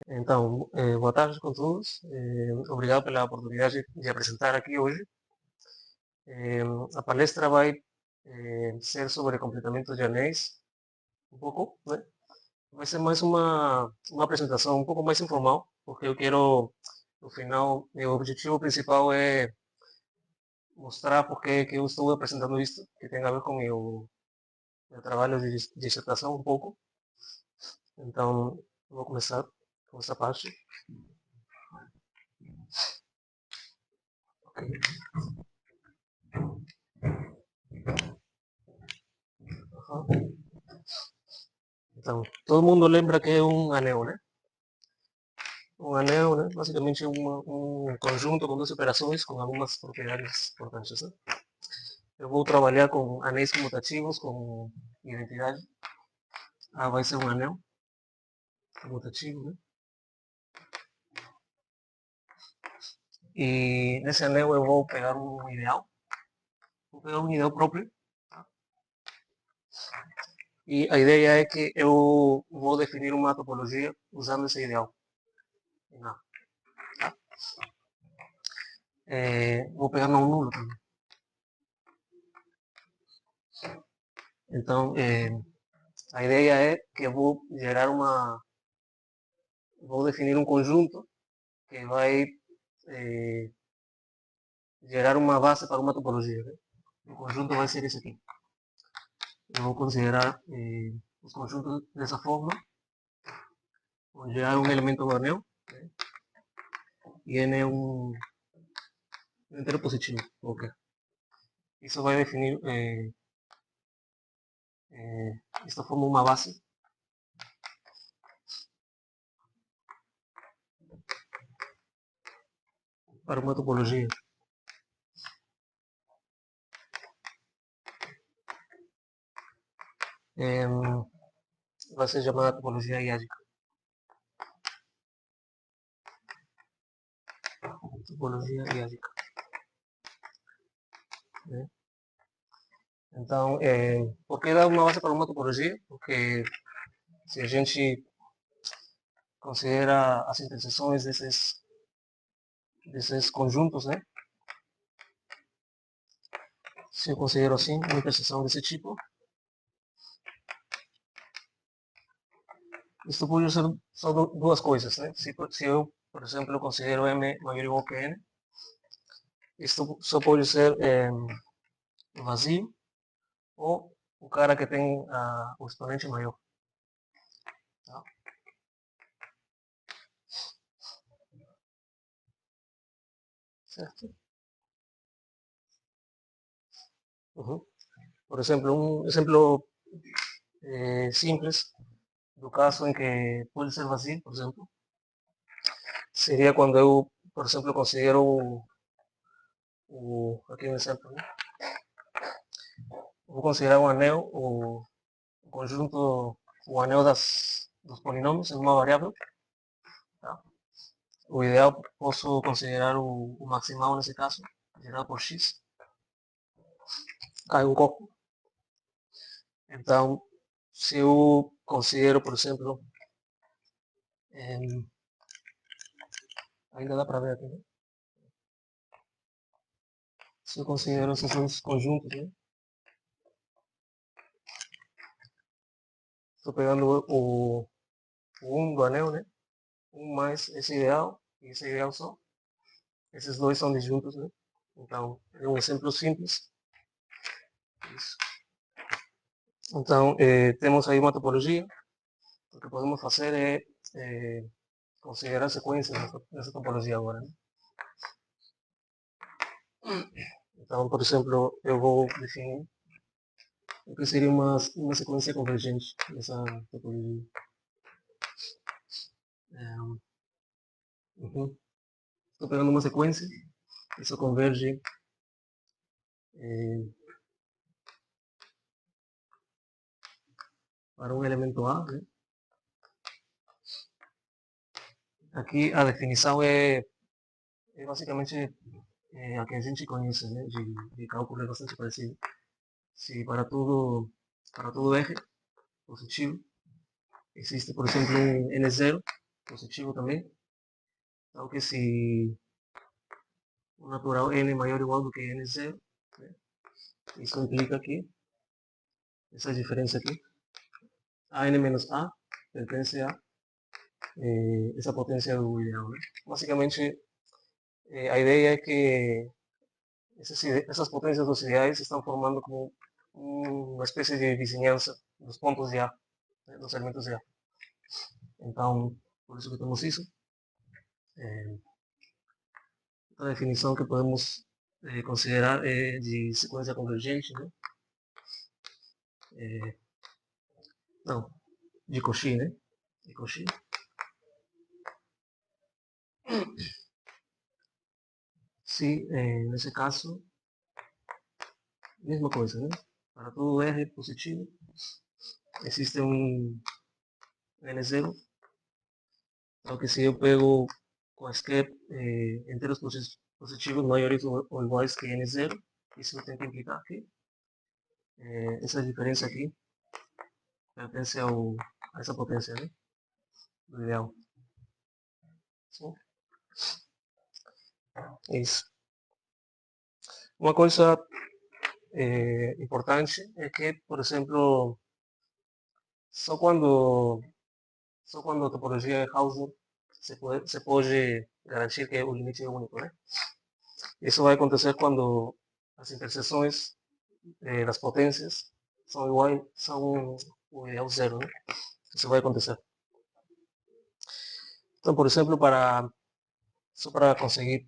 Então, boa tarde com todos. Obrigado pela oportunidade de apresentar aqui hoje. A palestra vai ser sobre completamento de anéis, um pouco, né? Vai ser mais uma apresentação um pouco mais informal, porque eu quero, no final, meu objetivo principal é mostrar porque que eu estou apresentando isto, que tem a ver com meu trabalho de dissertação um pouco. Então, vou começar com essa parte. Okay. Então, todo mundo lembra que é um anel, né? Um anel, né? Basicamente um conjunto com duas operações com algumas propriedades importantes, né? Eu vou trabalhar com anéis comutativos, com identidade. Vai ser um anel comutativo, né? E nesse anel eu vou pegar um ideal. Vou pegar um ideal próprio. E a ideia é que eu vou definir uma topologia usando esse ideal. Não. Vou pegar um nulo também. Então, a ideia é que eu vou gerar vou definir um conjunto que vai gerar uma base para uma topologia. Né? O conjunto vai ser esse aqui. Eu vou considerar os conjuntos dessa forma. Vou gerar um elemento do anel. Né? E N é um entero positivo. Okay. Isso vai definir, esta forma uma base para uma topologia. Vai ser chamada topologia iádica. Topologia iádica. Né? Então, por que dar uma base para uma topologia? Porque se a gente considera as interseções desses conjuntos, né? Se eu considero assim uma interseção desse tipo, isso pode ser só duas coisas, né? Se eu, por exemplo, considero M maior ou igual que N, isto só pode ser vazio ou o cara que tem o exponente maior. Tá? Certo? Uhum. Por exemplo, um exemplo simples do caso em que pode ser vazio, por exemplo, seria quando eu, por exemplo, considero aqui um exemplo, né? Vou considerar um anel, o conjunto, o anel dos polinômios em uma variável. Tá? O ideal posso considerar o maximal nesse caso, gerado por x. Cai um copo. Então, se eu considero, por exemplo, ainda dá para ver aqui, né? Se eu considero esses dois conjuntos, né? Estou pegando o 1 do anel, né? 1 mais esse ideal e esse ideal só. Esses dois são disjuntos, né? Então, é um exemplo simples. Isso. Então, temos aí uma topologia. O que podemos fazer é considerar sequências nessa topologia agora. Né? Então, por exemplo, eu vou definir o que seria uma sequência convergente nessa topologia. Estou pegando uma sequência, isso converge para um elemento A. Né? Aqui a definição é basicamente a que a gente conhece, né? de cálculo é bastante parecido. Se para todo R positivo, existe, por exemplo, um N0, positivo também. Então que se o natural n maior ou igual do que n0, né? Isso implica que essa diferença aqui, an menos a, pertence a essa potência do ideal. Né? Basicamente, a ideia é que essas potências dos ideais estão formando como uma espécie de vizinhança dos pontos de A, né? Dos elementos de A. Então, por isso que temos isso. A definição que podemos considerar é de sequência convergente, né? Não, de Cauchy, né? De Cauchy. Se, nesse caso, mesma coisa, né? Para todo R positivo, existe um N0. Então, que se eu pego quaisquer inteiros positivos maiores ou iguais que N0, isso tem que implicar que essa diferença aqui pertence a essa potência, né? Do ideal. Sim? É isso. Uma coisa importante é que, por exemplo, só quando a topologia é Hausdorff se pode garantir que o limite é único, né? Isso vai acontecer quando as interseções das potências são iguais, são o ideal zero, né? Isso vai acontecer. Então, por exemplo, só para conseguir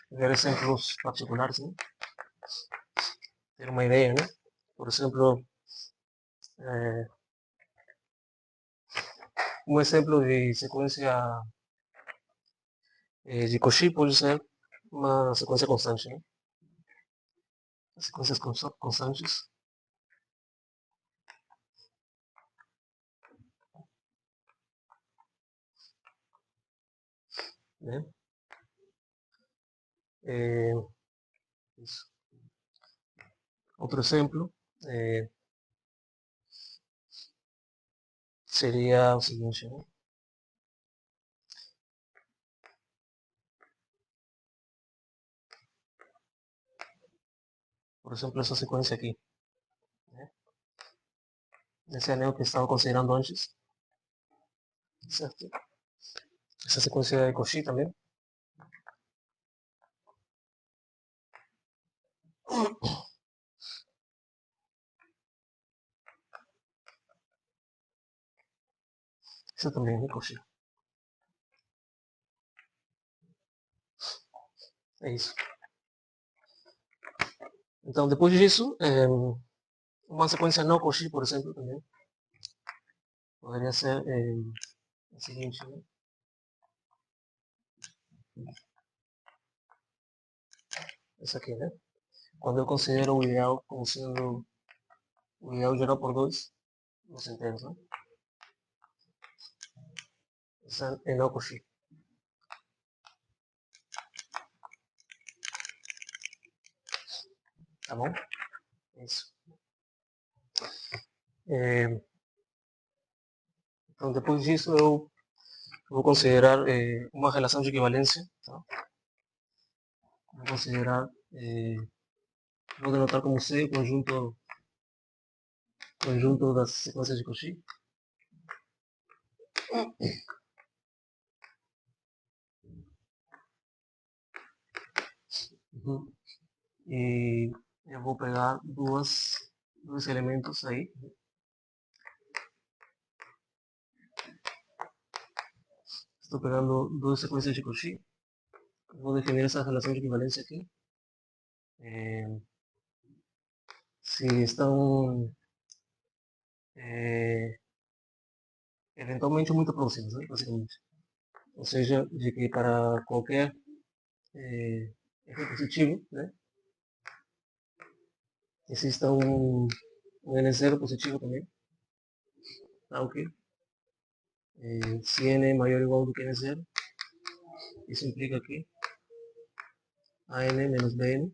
ver exemplos particulares, né? Ter uma ideia, né? Por exemplo, um exemplo de sequência de Cauchy pode ser uma sequência constante, né? As sequências constantes, né? Isso. Outro exemplo seria o seguinte, né? Por exemplo, essa sequência aqui, né? Esse anel que estava considerando antes, certo? Essa sequência de Cauchy também. Essa também é de Cauchy. É isso. Então, depois disso, uma sequência não Cauchy, por exemplo, também poderia ser a seguinte, né? Essa aqui, né? Quando eu considero o ideal como sendo o ideal geral por 2 nos inteiros, né? Essa é não Cauchy. Tá bom? É isso. Então, depois disso, eu vou considerar uma relação de equivalência. Tá? Vou considerar, vou denotar como C o conjunto das sequências de Cauchy. Uhum. E eu vou pegar dois elementos aí. Estou pegando duas sequências de Cauchy. Vou definir essa relação de equivalência aqui. Se estão eventualmente muito próximas, né, basicamente. Ou seja, de que para qualquer f positivo, né, exista um n0 positivo também. Tá ok? Se n é maior ou igual do que n0, isso implica que an menos bn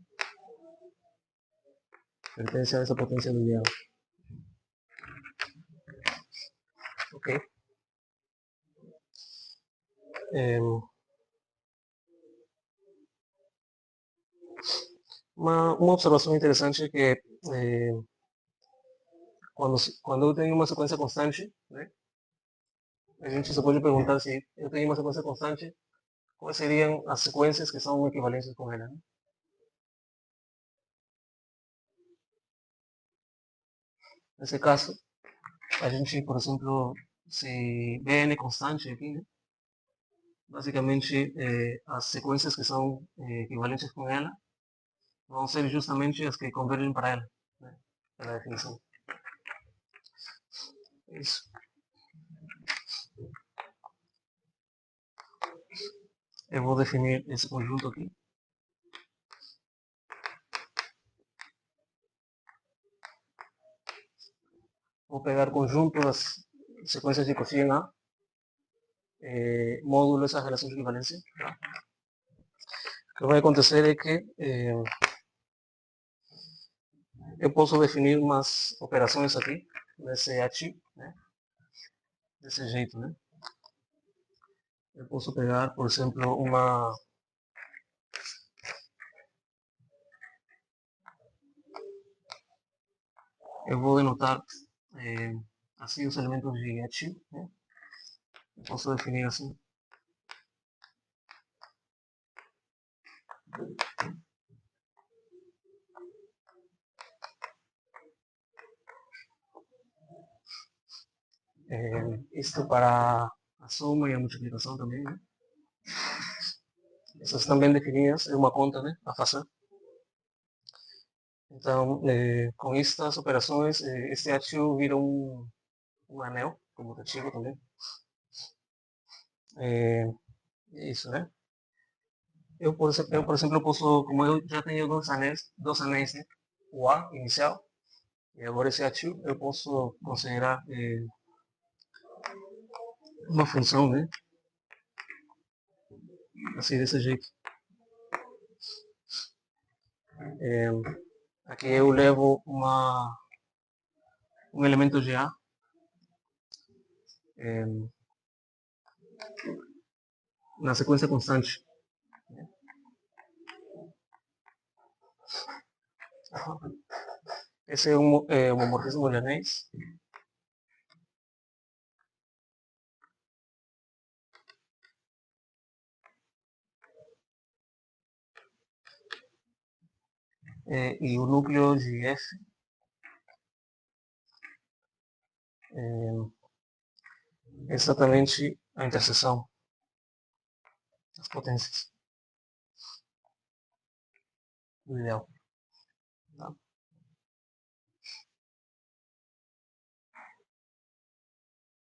pertence a essa potência do ideal. Ok? uma observação interessante é que quando eu tenho uma sequência constante, né, a gente se pode perguntar se eu tenho uma sequência constante, quais seriam as sequências que são equivalentes com ela, né? Nesse caso, a gente, por exemplo, se Bn é constante aqui, né? Basicamente, as sequências que são equivalentes com ela vão ser justamente as que convergem para ela, né? Pela definição. É isso. Eu vou definir esse conjunto aqui. Vou pegar o conjunto das sequências de cosinha A, módulo essa relação de equivalência. Tá? O que vai acontecer é que eu posso definir umas operações aqui, nesse ativo, né? Desse jeito, né? Eu posso pegar, por exemplo, eu vou denotar assim os elementos de ativo, né? Eu posso definir assim. Isto para a soma e a multiplicação também, né? Essas estão bem definidas, é uma conta, né? A fazer. Então, com estas operações, este ativo vira um anel comutativo também. Isso, né? Eu, por exemplo, posso, como eu já tenho dois anéis, né? O A inicial e agora esse ativo, eu posso considerar uma função, né? Assim, desse jeito. Aqui eu levo um elemento de A na sequência constante. Esse é um homomorfismo de anéis. E o núcleo de F é exatamente a interseção das potências do ideal. Tá?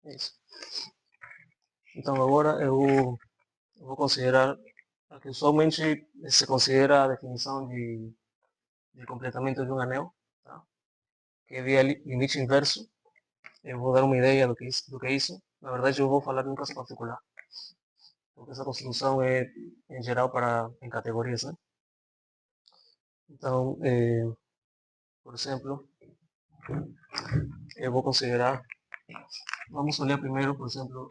É isso. Então agora eu vou considerar, aqui somente se considera a definição de completamento de um anel, tá? Que é via limite inverso. Eu vou dar uma ideia do que é isso. Na verdade, eu vou falar de um caso particular, porque essa construção é em geral em categorias, né? Então, por exemplo, eu vou considerar, vamos olhar primeiro, por exemplo,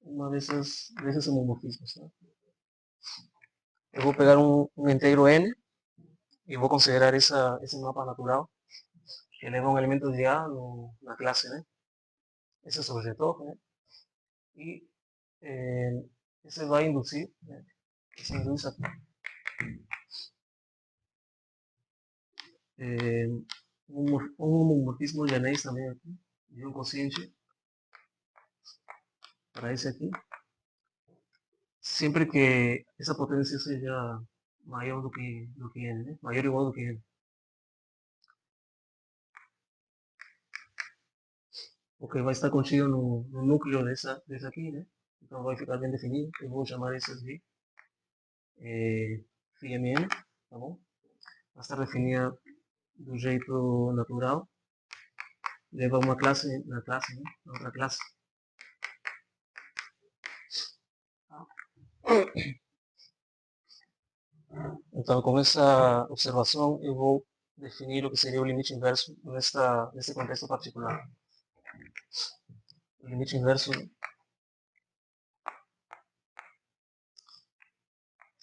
uma desses homomorfismos. Tá? Eu vou pegar um inteiro n e vou considerar esse mapa natural que leva um elemento de A na classe, né? Esse é o sujeto, né? E esse vai induzir, né? Esse induz aqui. Um homomorfismo de anéis também aqui, de um quociente para esse aqui. Sempre que essa potência seja maior do que n, né? Maior ou igual do que n. Porque vai estar contido no núcleo dessa aqui, né? Então vai ficar bem definido. Eu vou chamar essas de φmn, tá bom? Vai estar definida do jeito natural. Leva uma classe na classe, né? Na outra classe. Então, com essa observação, eu vou definir o que seria o limite inverso nesse contexto particular. o limite inverso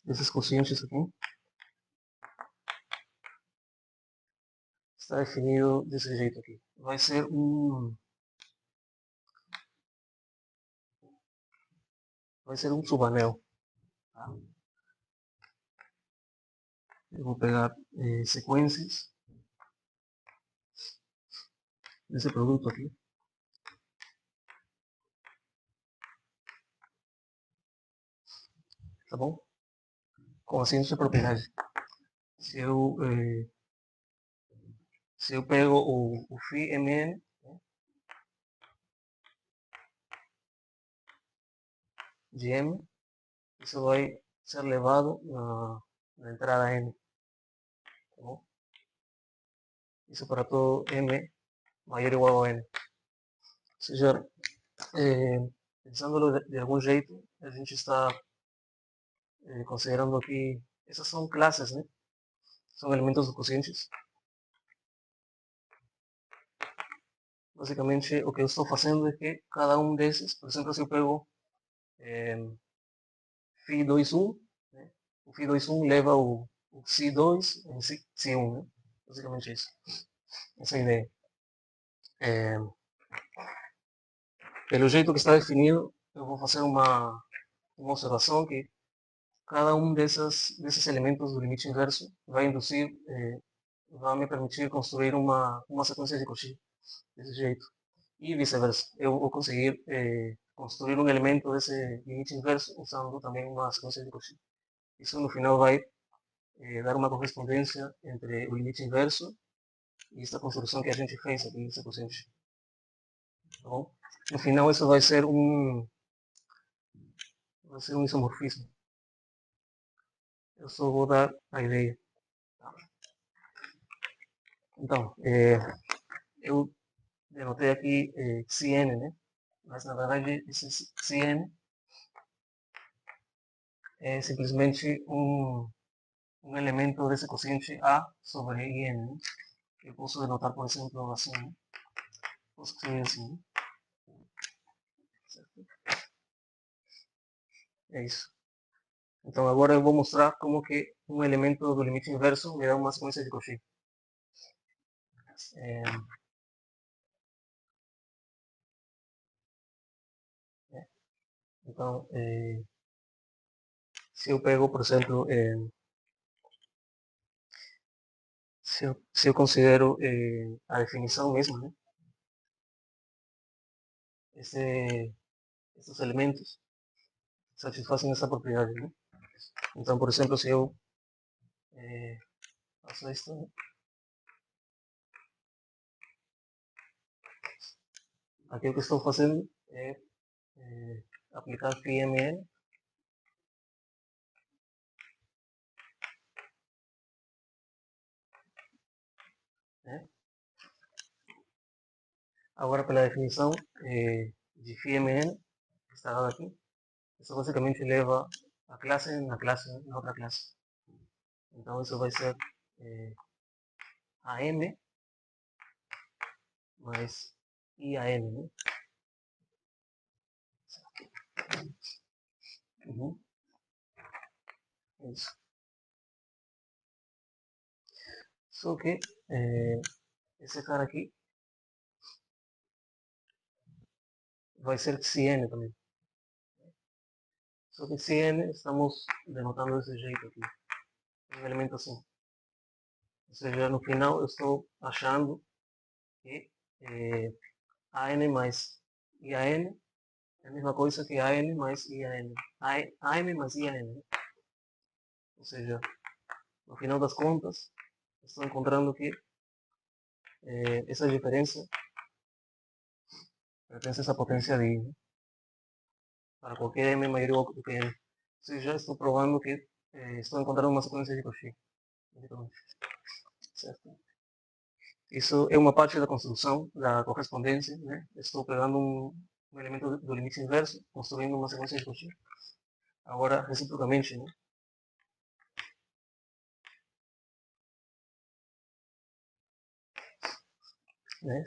desses quocientes aqui está definido desse jeito aqui. Vai ser um subanel. Tá? Eu vou pegar sequências desse produto aqui. Tá bom? Com a seguinte propriedade. Se eu pego o φ mn, de m, isso vai ser levado na entrada n. Tá bom? Isso para todo m maior ou igual a n. Ou seja, pensándolo de algum jeito, a gente está considerando aqui, essas são classes, né? São elementos cocientes. Basicamente, o que eu estou fazendo é que cada um desses, por exemplo, se eu pego φ21, né? O φ21 leva o ψ2 em ψ1, né? Basicamente isso. Essa é a ideia. Pelo jeito que está definido, eu vou fazer uma observação que cada um desses elementos do limite inverso vai induzir, vai me permitir construir uma sequência de Cauchy desse jeito. E vice-versa. Eu vou conseguir construir um elemento desse limite inverso usando também uma sequência de Cauchy. Isso no final vai dar uma correspondência entre o limite inverso e esta construção que a gente fez aqui nesse cociente. Tá bom? No final isso vai ser um isomorfismo. Eu só vou dar a ideia. Então, eu denotei aqui Cn, né? Mas na verdade esse Cn é simplesmente um elemento desse quociente A sobre In. Né? Eu posso denotar, por exemplo, assim. Né? Posso escrever assim. Certo? É isso. Então agora eu vou mostrar como que um elemento do limite inverso me dá uma sequência de Cauchy. Então, se eu pego, por exemplo, se eu considero a definição mesmo, né? Esses elementos satisfazem essa propriedade. Né? Então, por exemplo, se eu faço isto, né? Aqui o que estou fazendo é aplicar φmn né? Agora, pela definição de φmn, que está dada aqui, isso basicamente leva a classe na outra classe. Então, isso vai ser AM mais IAN. Né? Uhum. Isso. Só que esse cara aqui vai ser Cn também. Só que Cn estamos denotando desse jeito aqui. Um elemento assim. Ou seja, no final eu estou achando que AN mais IAN é a mesma coisa que AN mais IAN. AM mais IAN. Né? Ou seja, no final das contas, estou encontrando que essa diferença pertence a essa potência de I. Né? Para qualquer M maior ou igual que N. Ou seja, estou provando que estou encontrando uma sequência de Cauchy. Certo? Isso é uma parte da construção da correspondência. Né? Estou pegando um elemento do limite inverso, construindo uma sequência de Cauchy. Agora, reciprocamente, né?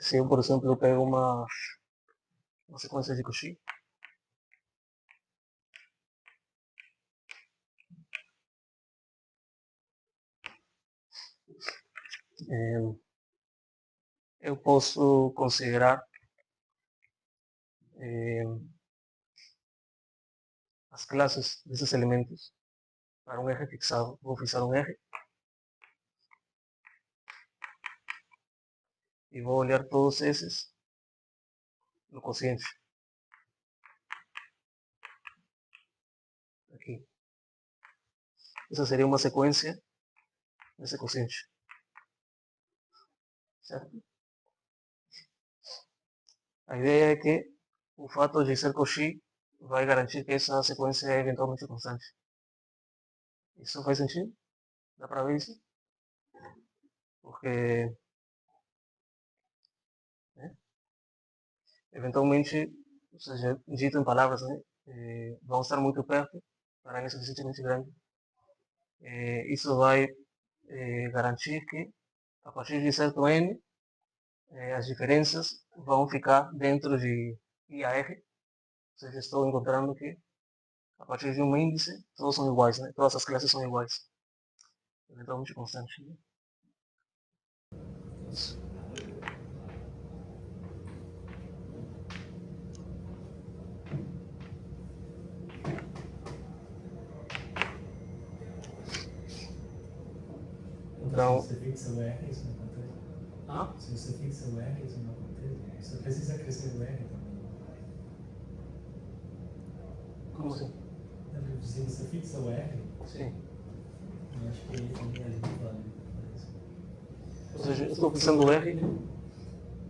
Se eu, por exemplo, pego uma sequência de Cauchy. Eu posso considerar as clases desses elementos para um eje fixado. Vou fixar um eje e vou olhar todos esses no quociente. Aqui. Essa seria uma sequência desse quociente. Certo? A ideia é que o fato de ser Cauchy vai garantir que essa sequência é eventualmente constante. Isso faz sentido? Dá para ver isso? Porque eventualmente, ou seja, dito em palavras, vão estar muito perto para n suficientemente grande. Isso vai garantir que, a partir de certo n, as diferenças vão ficar dentro de IAR. Ou seja, estou encontrando que, a partir de um índice, todos são iguais, né? Todas as classes são iguais. Eventualmente constante. Né? Isso. Então, se você fixa o R, isso não acontece? Se você fixa o R, isso não acontece? Você precisa crescer o R também. Como assim? Se você fixa o R, sim. Eu acho que ele é vale. Ou seja, eu estou fixando o R,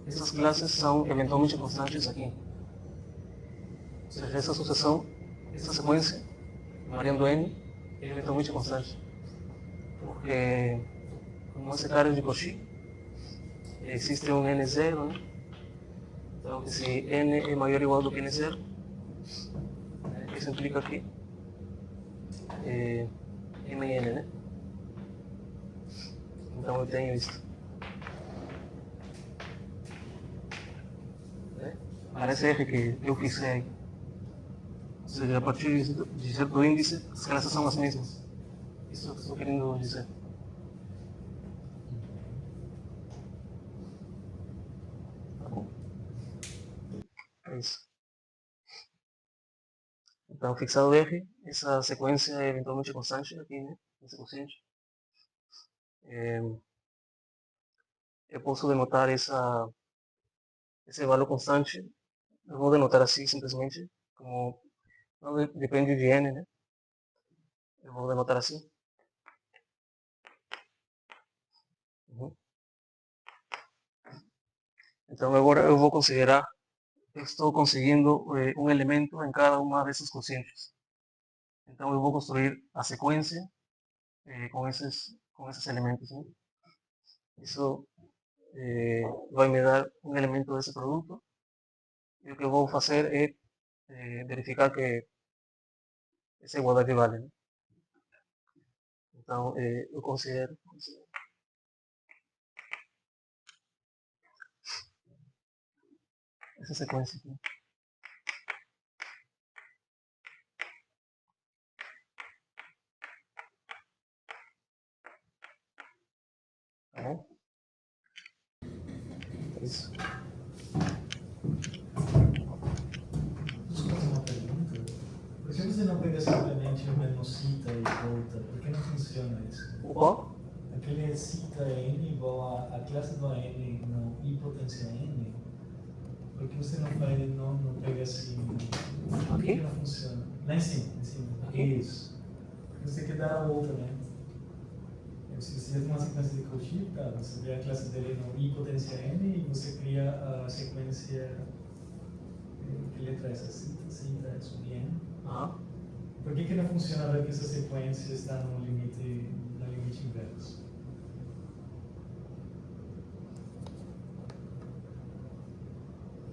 essas classes são eventualmente constantes aqui. Ou seja, essa sucessão, essa sequência, variando n, é eventualmente constante. Porque, como esse cara de Cauchy, existe um n0, né? Então, se n é maior ou igual do que n0, isso implica que m e n, né? Então eu tenho isto. Para esse R que eu fixei. Ou seja, a partir de certo índice, as classes são as mesmas. Isso é o que estou querendo dizer. Tá bom? É isso. Então, fixado R, essa sequência é eventualmente constante aqui, né? Nesse quociente. Eu posso denotar esse valor constante. Eu vou denotar assim simplesmente, como não depende de n, né? Eu vou denotar assim. Uhum. Então agora eu vou considerar que estou conseguindo um elemento em cada uma desses quocientes. Então eu vou construir a sequência com esses elementos. Né? Isso vai me dar um elemento desse produto. E o que eu vou fazer é verificar que essa igualdade vale. Né? Então eu considero essa sequência aqui. Tá bom? Isso. Deixa eu fazer uma pergunta. Por que você não pega simplesmente o menor cita e volta? Por que não funciona isso? O qual? Aquele cita n igual a classe do n no i potência n. Por que você não pega assim? Por que não funciona? Lá em cima, em cima. Aqui? Isso. Porque você quer dar a volta, né? Se você já tem uma sequência de Cauchy, tá? Você vê a classe dele no i potência n e você cria a sequência que letra é essa? Cita sub n. Por que não funciona ver que essa sequência está no limite inverso?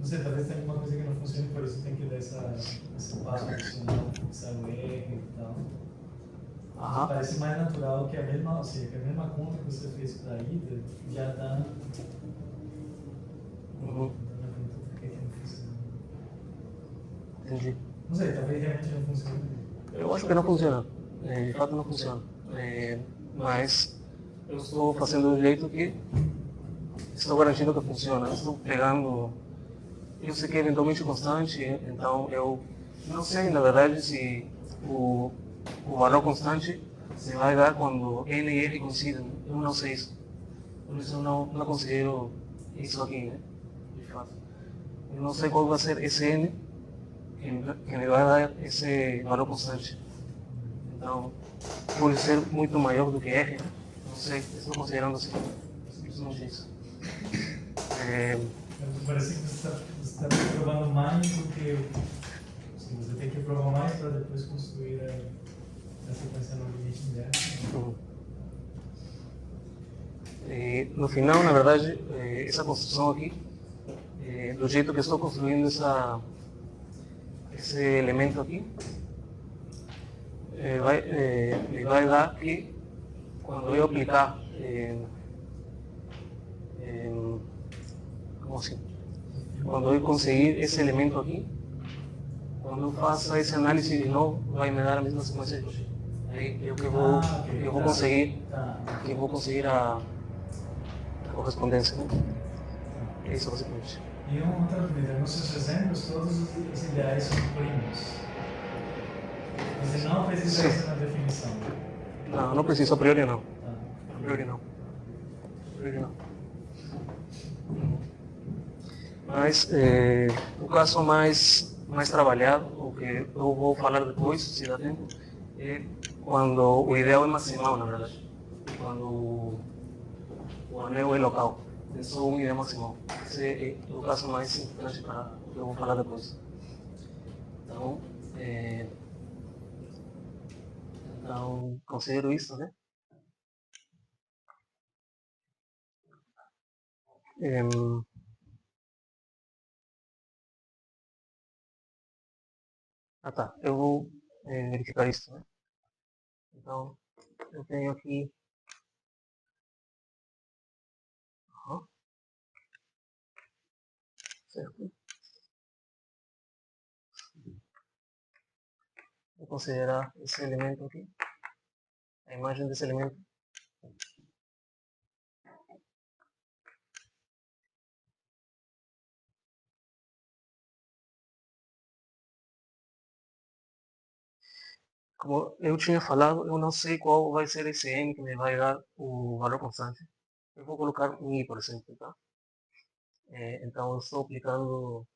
Não sei, talvez tenha alguma coisa que não funcione, por isso tem que dar esse passo adicional, fixar o R e tal. Parece mais natural que a mesma, ou seja, que a mesma conta que você fez para a ida já está na conta. Por que não funciona? entendi. Não sei, talvez realmente não funcione. Eu acho que não funciona. De fato não funciona. Mas eu estou fazendo do jeito que estou garantindo que funciona. Estou pegando. Eu sei que é eventualmente constante, então eu não sei, na verdade, se o, o valor constante se vai dar quando N e L coincidem. Eu não sei isso. Por isso eu não considero isso aqui, né? De fato. Eu não sei qual vai ser esse N que me vai dar esse valor constante. Então, por ser muito maior do que R, não sei, estou considerando assim, simplesmente isso. Parece que você está provando mais do que assim, você tem que provar mais para depois construir a sequência no limite inverso. E, no final, na verdade, essa construção aqui, do jeito que estou construindo esse elemento aqui, me vai dar que quando eu aplicar, como assim? Quando eu conseguir esse elemento aqui, quando eu faça esse análise de novo, vai me dar a mesma sequência de Cauchy. Aí eu vou conseguir, que eu vou conseguir a correspondência, né? É isso basicamente. E uma outra dúvida, nos seus exemplos todos os ideais são primos. Você não precisa Sim. isso na definição. Não, não preciso, a priori não. Tá. A priori não. A priori não. Mas o caso mais trabalhado, o que eu vou falar depois, se dá tempo, é quando o ideal é maximal, na verdade. Quando o anel é local. É só um ideal maximal. Esse é o caso mais importante para o que eu vou falar depois. Então, considero isso, né? Tá. Eu vou verificar isso, né? Então, eu tenho aqui. Certo? Vou considerar esse elemento aqui, a imagem desse elemento. Como eu tinha falado, eu não sei qual vai ser esse n que me vai dar o valor constante. Eu vou colocar um i, por exemplo, tá? Então, eu estou aplicando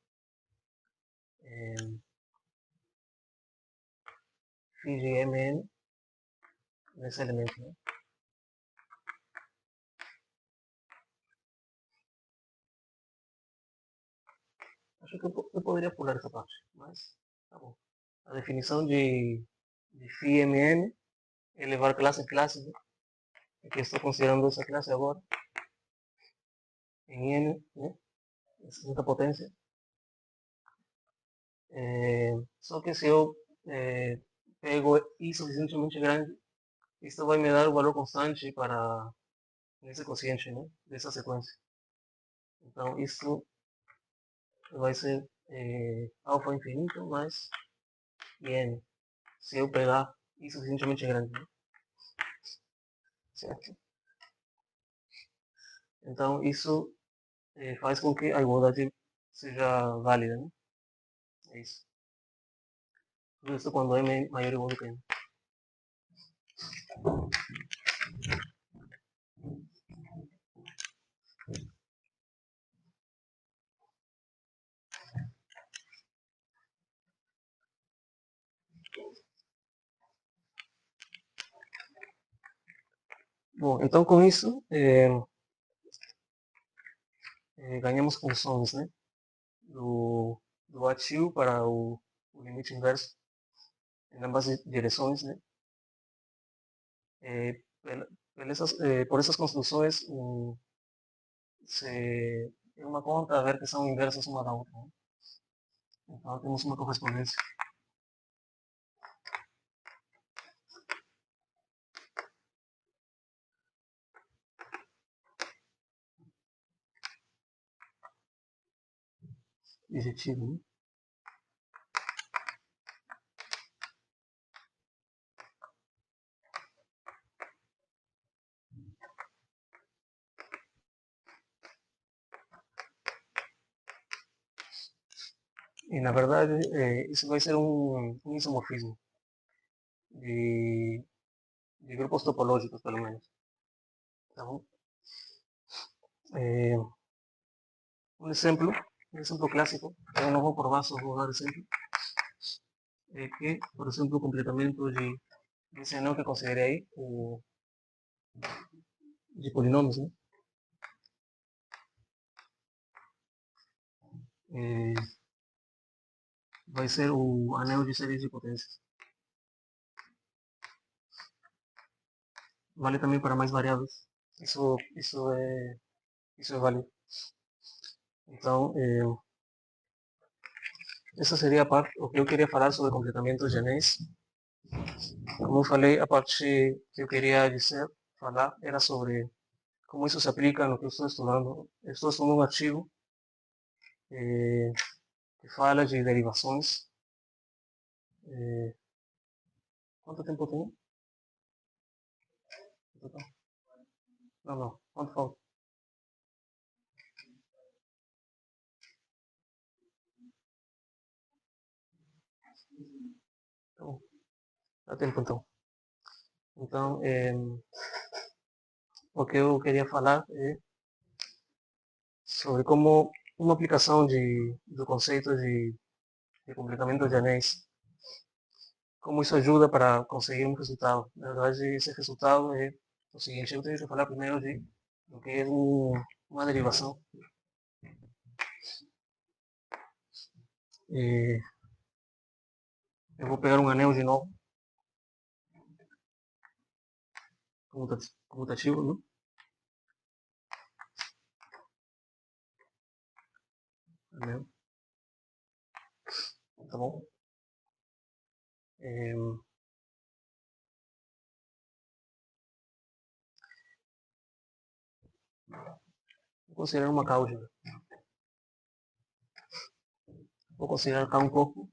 phi de mn nesse elemento, né? Acho que eu poderia pular essa parte, mas tá bom. A definição de phi mn é levar classe em classe, né? Aqui estou considerando essa classe agora em n, né? Segunda potência. Só que se eu pego i suficientemente grande, isso vai me dar o valor constante para esse quociente, né? Dessa sequência. Então isso vai ser alfa infinito mais n. Se eu pegar i suficientemente grande, né? Certo? Então isso faz com que a igualdade seja válida, né? É isso. Tudo isso quando m é maior ou igual do que n. Bom, então com isso ganhamos funções, né? Do ativo para o limite inverso em ambas direções, né? Por essas construções é uma conta a ver que são inversas uma da outra, né? Então temos uma correspondência. Objetivo, né? E na verdade, isso vai ser um isomorfismo de, de grupos topológicos, pelo menos. Tá bom? Um exemplo clássico, eu não vou por vasos, vou dar exemplo, é que, por exemplo, o completamento desse anel que eu considerei aí, de polinômios, né? Vai ser o anel de séries de potências. Vale também para mais variáveis. Isso é válido. Então, essa seria a parte, o que eu queria falar sobre completamento de anéis. Como eu falei, a parte que eu queria falar era sobre como isso se aplica no que eu estou estudando. Eu estou estudando um artigo eh, que fala de derivações. Quanto tempo tem? Não, não. Quanto falta? Então, dá tempo então. Então, o que eu queria falar é sobre como uma aplicação do conceito de completamento de anéis, como isso ajuda para conseguir um resultado. Na verdade, esse resultado é o seguinte: eu tenho que falar primeiro de do que é uma derivação. Eu vou pegar um anel de novo, comutativo, né? Anel, tá bom? Vou considerar uma álgebra. Vou considerar cá um pouco.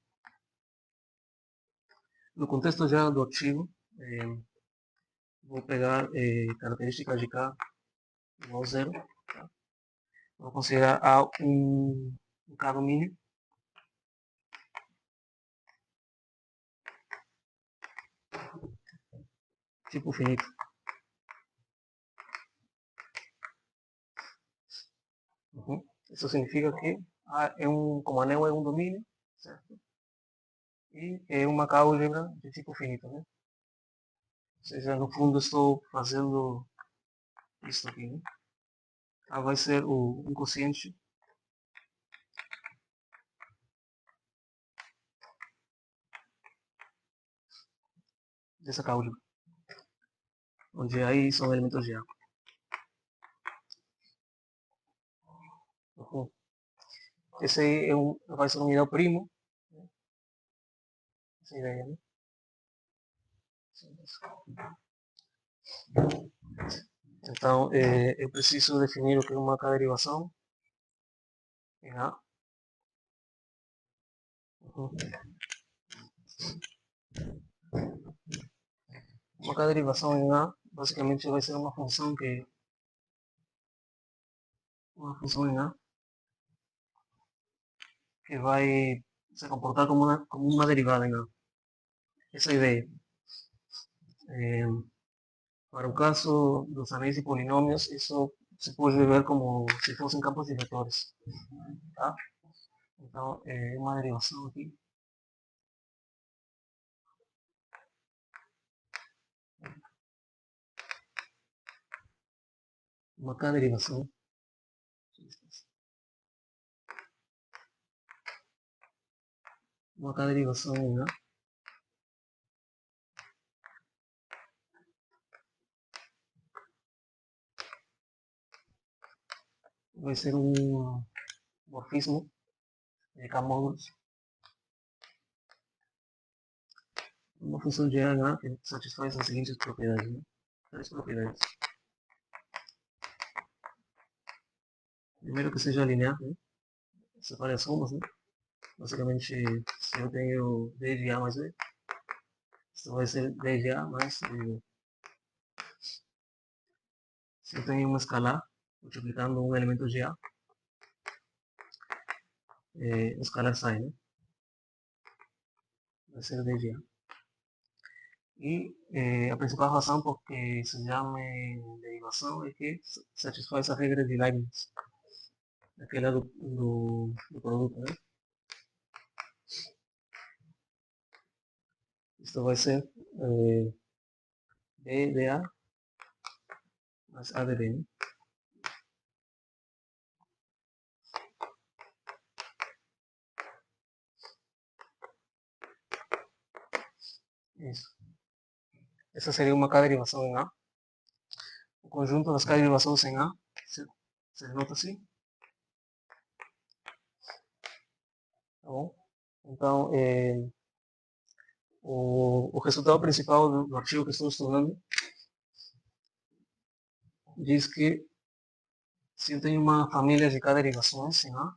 No contexto já do artigo, vou pegar características de K igual a zero. Tá? Vou considerar A um K domínio. Tipo finito. Uhum. Isso significa que A como anel é um domínio, certo? E é uma álgebra de tipo finito, né? Ou seja, no fundo estou fazendo isso aqui, né? A vai ser o inconsciente dessa álgebra, onde aí são elementos de A. Uhum. Esse aí vai ser um ideal primo, né? Essa ideia, né? Então, eu preciso definir o que é uma K-derivação em A. Uhum. Uma K-derivação em A, basicamente vai ser uma função em A que vai se comportar como uma derivada em A. Essa é a ideia. Para o caso dos anéis de polinômios, isso se pode ver como se fossem campos de vetores. Tá? Então, é uma derivação aqui. Uma K-derivação. Uma K-derivação em A. Vai ser um morfismo de K módulos. Uma função de A que satisfaz as seguintes propriedades. Né? Três propriedades. Primeiro que seja linear, né? Separe as somas, né? Basicamente, se eu tenho d de A mais B, isso vai ser d de A mais B. Se eu tenho uma escalar multiplicando um elemento de A, a escalar sai, né? vai ser de GA. E a principal razão por que se chama derivação é que satisfaz a regra de Leibniz, aquela do produto, né? Isto vai ser B de A mais A de B, né? Isso. Essa seria uma K-derivação em A. O conjunto das K-derivações em A se denota assim. Tá bom? Então, o resultado principal do artigo que estou estudando diz que se eu tenho uma família de K-derivações em A,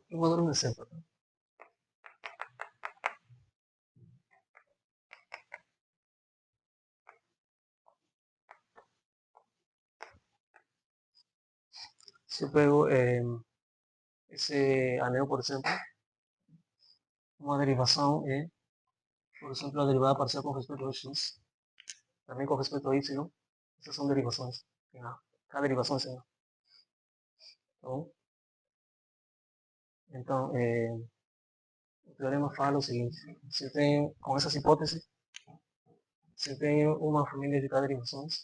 eu vou dar um exemplo. Se eu pego esse anel, por exemplo, uma derivação é, por exemplo, a derivada parcial com respeito a x, também com respeito a y, essas são derivações em A. K derivações em A. Tá bom? Então, o teorema fala o seguinte: se eu tenho, com essas hipóteses, se eu tenho uma família de K derivações,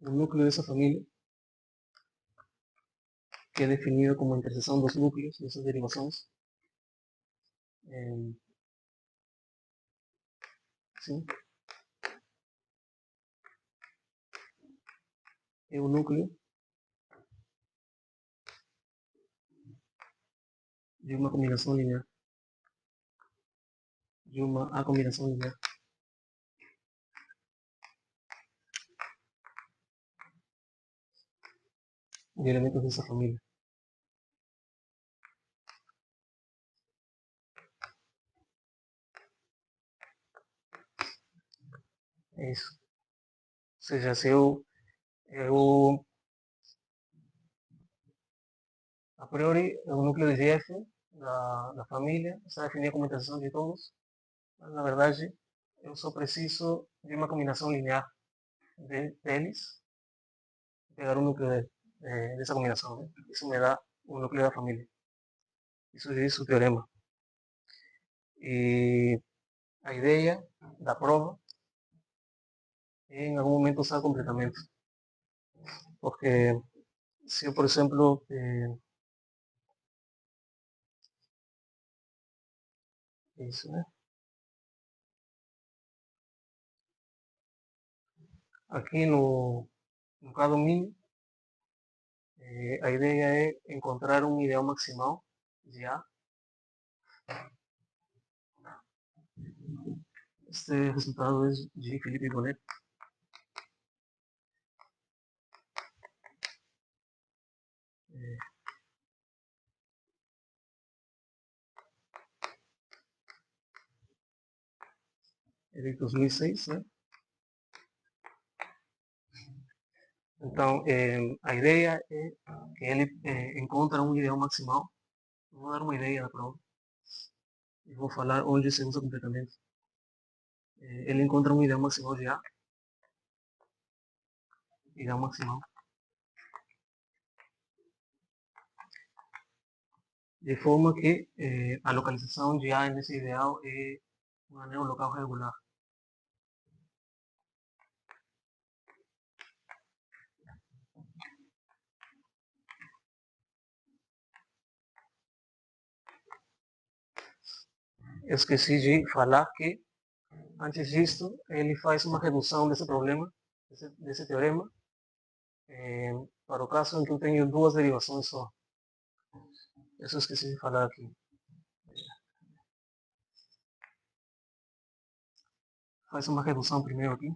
o núcleo dessa família, que é definido como a interseção dos núcleos dessas derivações, sim, é o núcleo de uma combinação linear, de uma A combinação linear. De elementos dessa família. É isso. Ou seja, se eu a priori, o núcleo de GF da família está definido como interseção de todos, mas na verdade eu só preciso de uma combinação linear deles, pegar o núcleo dessa combinação. Né? Isso me dá o núcleo da família. Isso diz o teorema. E a ideia da prova é em algum momento usar completamento. Porque se eu, por exemplo, isso, né? Aqui no K domínio, a ideia é encontrar um ideal maximal de A. Este resultado es de Felipe Bonet. É de 2006, né? Então, a ideia é que ele encontra um ideal maximal. Vou dar uma ideia da prova e vou falar onde se usa completamente. Ele encontra um ideal maximal de A, ideal maximal, de forma que a localização de A nesse ideal é um anel local regular. Eu esqueci de falar que, antes disto, ele faz uma redução desse problema, desse teorema, para o caso em que eu tenho duas derivações só. Isso eu esqueci de falar aqui. Faz uma redução primeiro aqui.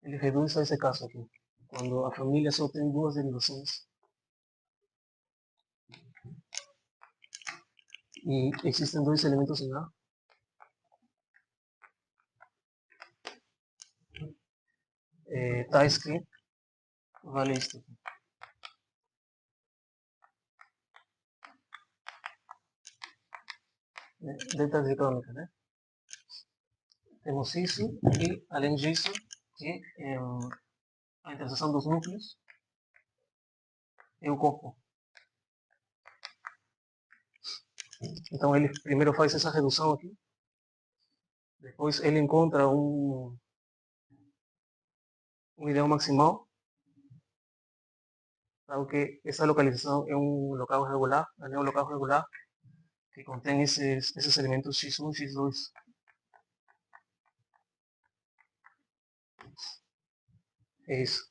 Ele reduz a esse caso aqui. quando a família só tem duas derivações e existem dois elementos em A, tais que vale isto aqui. Delta de crônica, né? Temos isso e, além disso, que a interseção dos núcleos é o corpo. Então ele primeiro faz essa redução aqui, depois ele encontra um ideal maximal, sabe que essa localização é um local regular, é um local regular que contém esses elementos x1 e x2. É isso.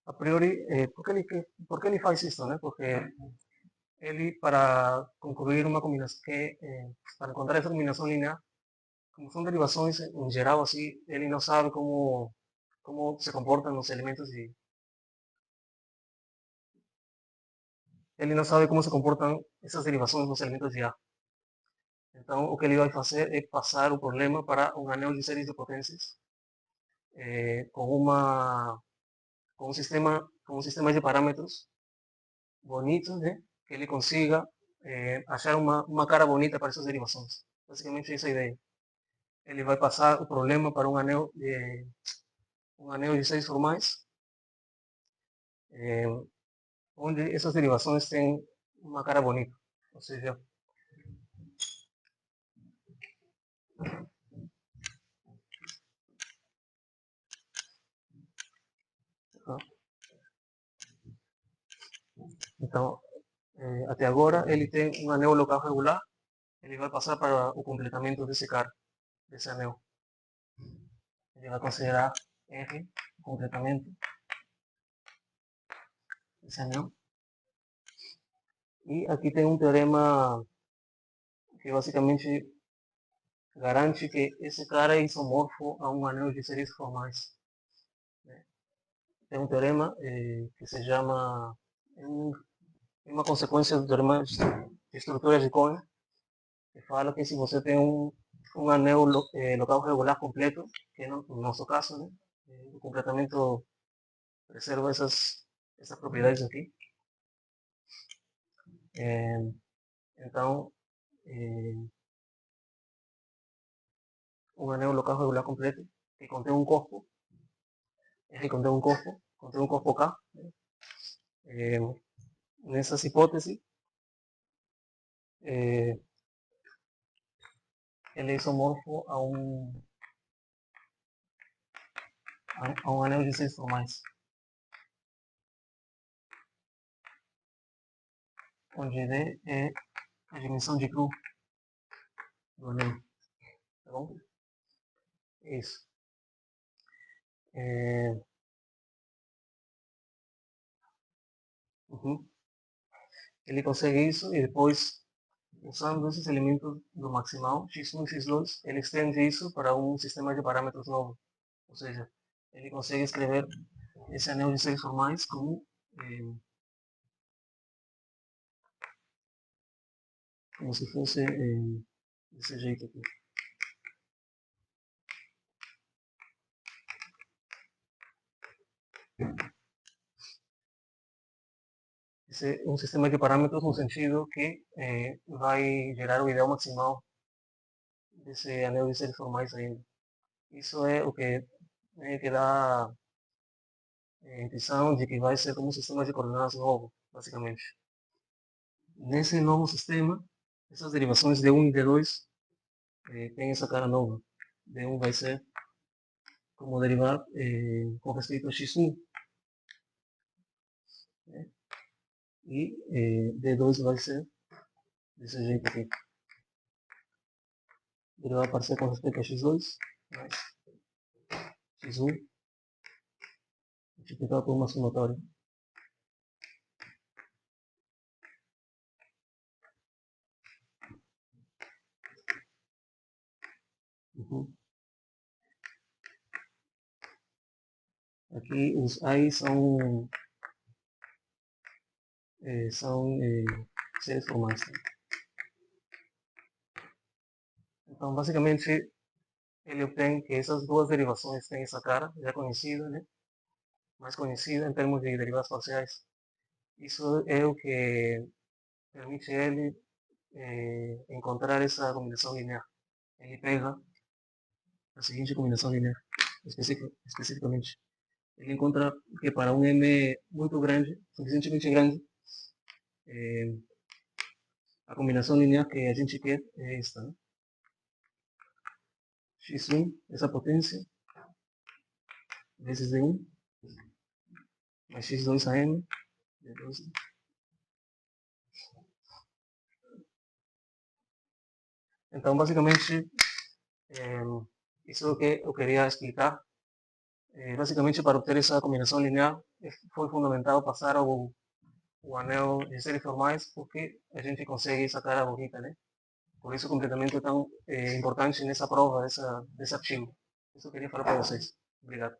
A priori, por que ele faz isso, né? Porque ele, para concluir uma combinação, para encontrar essa combinação linear, como são derivações em geral, assim, ele não sabe como se comportam os elementos de... Ele não sabe como se comportam essas derivações nos elementos de A. Então, o que ele vai fazer é passar o problema para um anel de séries de potências com, com um sistema de parâmetros bonito, né? Que ele consiga achar uma cara bonita para essas derivações. Basicamente, essa é a ideia. Ele vai passar o problema para um anel de séries formais, onde essas derivações têm uma cara bonita. Ou seja, então, até agora ele tem um anel local regular, ele vai passar para o completamento desse cara, desse anel. Ele vai considerar R o completamento desse anel. E aqui tem um teorema que basicamente garante que esse cara é isomorfo a um anel de séries formais. Tem um teorema que se chama, é uma consequência do teorema de estruturas de Cohen, que fala que se você tem um anel local regular completo, que no nosso caso, né, o completamento preserva essas propriedades aqui. Então, um anel local regular completo que contém um corpo, contém um corpo K. Nessas hipóteses, ele é isomorfo a um anel de séries formais, onde D é a dimensão de Q do anel. Tá bom? Isso. Uhum. Ele consegue isso e depois, usando esses elementos do maximal, x1 e x2, ele estende isso para um sistema de parâmetros novo. Ou seja, ele consegue escrever esse anel de séries formais como se fosse desse jeito aqui. Esse é um sistema de parâmetros no sentido que vai gerar o ideal maximal desse anel de séries formais ainda. Isso é o que dá a intuição de que vai ser como um sistema de coordenadas novo, basicamente. Nesse novo sistema, essas derivações D1 e D2 têm essa cara nova. D1 vai ser como derivar com respeito a x1, né? E D2 vai ser desse jeito aqui. Derivar parcial com respeito a x2 mais x1 multiplicado por uma somatória Uhum. Aqui os AI são seres formais. Né? Então, basicamente, ele obtém que essas duas derivações têm essa cara já conhecida, né? Mais conhecida em termos de derivadas parciais. Isso é o que permite ele encontrar essa combinação linear. Ele pega a seguinte combinação linear, especificamente. Ele encontra que para um M muito grande, suficientemente grande, a combinação linear que a gente quer é esta. Né? X1, essa potência, vezes D1, mais X2 a M, D2. Então, basicamente, isso é o que eu queria explicar. Basicamente, para obter essa combinação linear, foi fundamental passar o anel de séries formais, porque a gente consegue sacar a borrita, né? Por isso o completamento é tão importante nessa prova, desse artigo. Isso eu queria falar para vocês. Obrigado.